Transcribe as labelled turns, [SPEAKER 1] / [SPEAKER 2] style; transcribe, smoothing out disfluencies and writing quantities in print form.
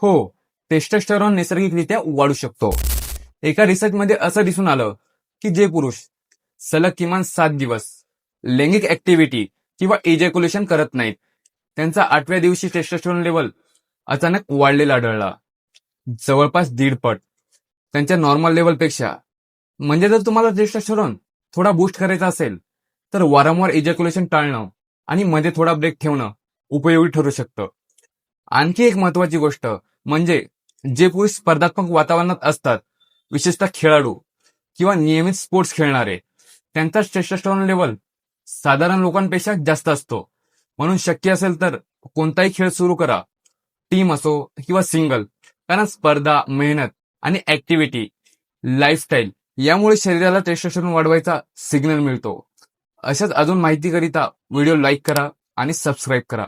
[SPEAKER 1] हो, टेस्टोस्टेरॉन नैसर्गिकरित्या वाढू शकतो. एका रिसर्चमध्ये असं दिसून आलं की जे पुरुष सलग किमान 7 दिवस लैंगिक ऍक्टिव्हिटी किंवा इजॅक्युलेशन करत नाहीत, त्यांचा 8व्या दिवशी टेस्टोस्टेरॉन लेवल अचानक वाढलेला आढळला, जवळपास 1.5 पट त्यांच्या नॉर्मल लेवलपेक्षा. म्हणजे जर तुम्हाला टेस्टोस्टेरॉन थोडा बूस्ट करायचा असेल तर वारंवार इजॅक्युलेशन टाळणं आणि मध्ये थोडा ब्रेक ठेवणं उपयोगी ठरू शकतं. आणखी एक महत्वाची गोष्ट म्हणजे जे पुरुष स्पर्धात्मक वातावरणात असतात, विशेषतः खेळाडू किंवा नियमित स्पोर्ट्स खेळणारे, त्यांचा टेस्टोस्टेरॉन लेवल साधारण लोकांपेक्षा जास्त असतो. म्हणून शक्य असेल तर कोणताही खेळ सुरू करा, टीम असो किंवा सिंगल, कारण स्पर्धा, मेहनत आणि ऍक्टिव्हिटी, लाईफस्टाईल यामुळे शरीराला टेस्टोस्टेरॉन वाढवायचा सिग्नल मिळतो. अशाच अजून माहितीकरिता व्हिडिओ लाईक करा आणि सबस्क्राईब करा.